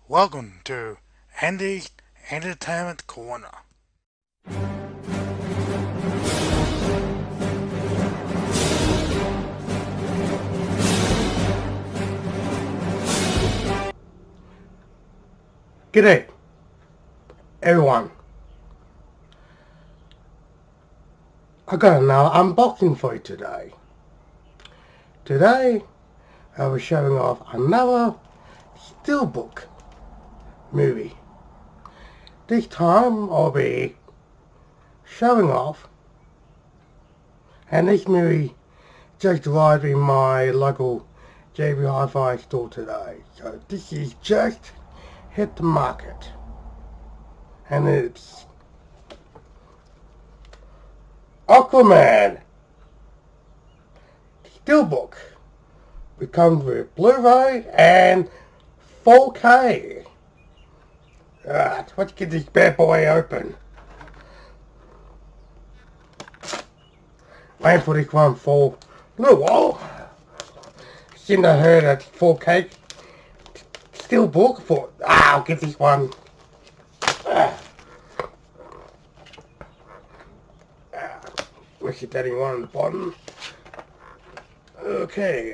Welcome to Andy's Entertainment Corner. G'day, everyone. I got another unboxing for you today. Today, I was showing off another Steelbook movie. This time, I'll be showing off, and this movie just arrived in my local JB Hi-Fi store today. So this is just hit the market, and it's Aquaman Steelbook. It comes with Blu Ray and 4K. Alright, let's get this bad boy open. Waiting for this one for a little while. Shouldn't have heard that 4K Steelbook for. I'll get this one. Let's get that in one on the bottom. Okay,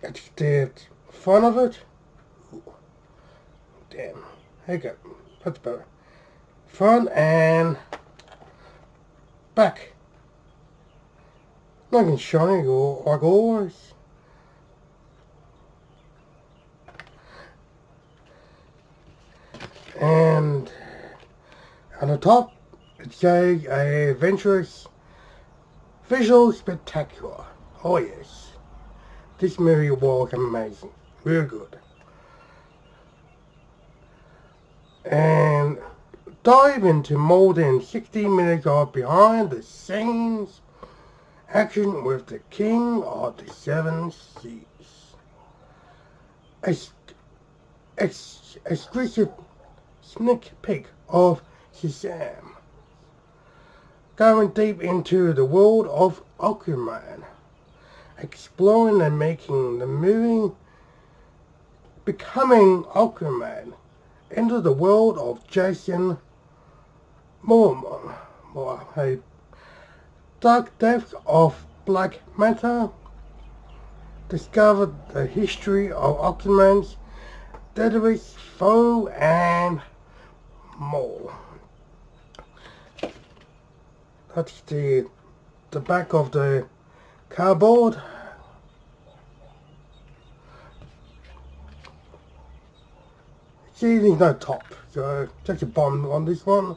that's the front of it. Ooh, damn, there you go. That's better. Front and back. Nothing shiny or like always. And on the top, it's a adventurous visual spectacular. Oh yes, this movie was amazing, real good. And dive into more than 60 minutes of behind the scenes action with the King of the Seven Seas. Exclusive sneak peek of Shazam. Going deep into the world of Aquaman, exploring and making the movie, becoming Aquaman, into the world of Jason Momoa, a dark depths of Black Manta, discovered the history of Aquaman's deadliest foe and more. That's the back of the cardboard. See, there's no top, so just a bottom on this one.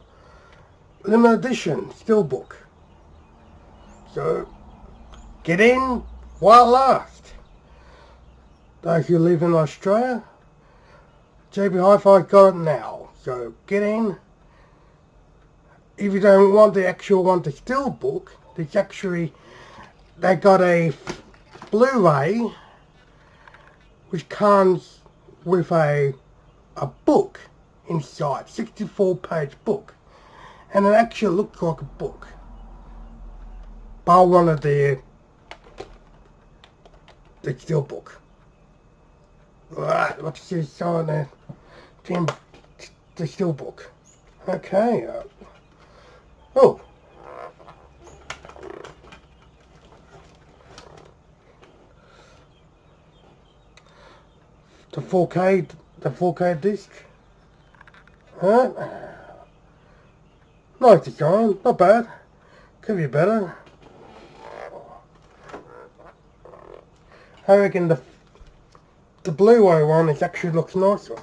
Limited edition Steelbook. So get in while last. Those who live in Australia, JB Hi-Fi got it now. So get in. If you don't want the actual one, the Steelbook, it's actually, they got a Blu-ray which comes with a book inside, 64-page book, and it actually looks like a book. But I wanted the Steelbook. Alright, let's just show the Steelbook. Okay. Oh. The 4K disc. Alright. Nice design, not bad. Could be better. I reckon the Blu-ray one actually looks nicer.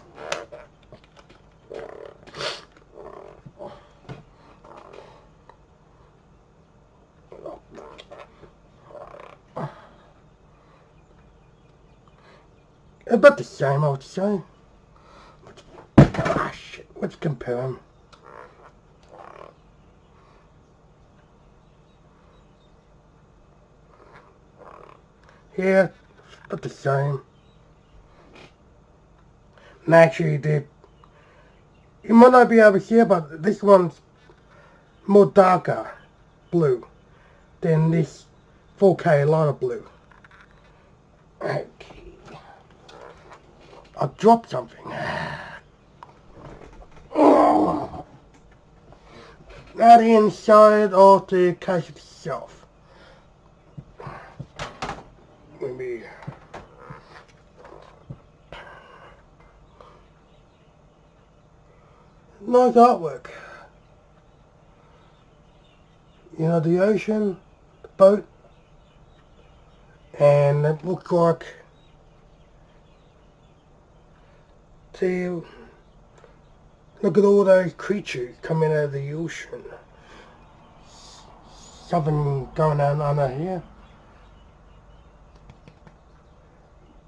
About the same, I would say. Ah, shit. Let's compare them. Yeah, about the same. And actually, you might not be able to see, but this one's more darker blue than this 4K lighter blue. Okay. I dropped something. Now the inside of the case itself. Maybe. Nice artwork. You know, the ocean, the boat, and it looks like look at all those creatures coming out of the ocean. Something going on under here.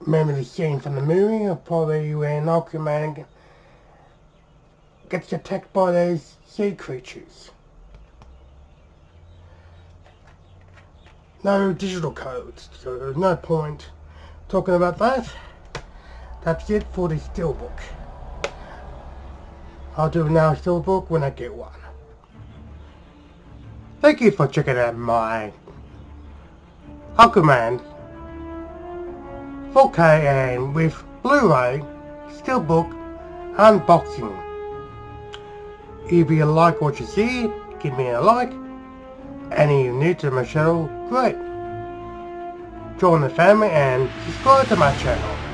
Remember the scene from the movie, or probably when Aquaman gets attacked by those sea creatures. No digital codes, so there's no point talking about that. That's it for the Steelbook. I'll do another Steelbook when I get one. Thank you for checking out my Aquaman 4K and with Blu Ray Steelbook unboxing. If you like what you see, give me a like. And if you're new to my channel, great. Join the family and subscribe to my channel.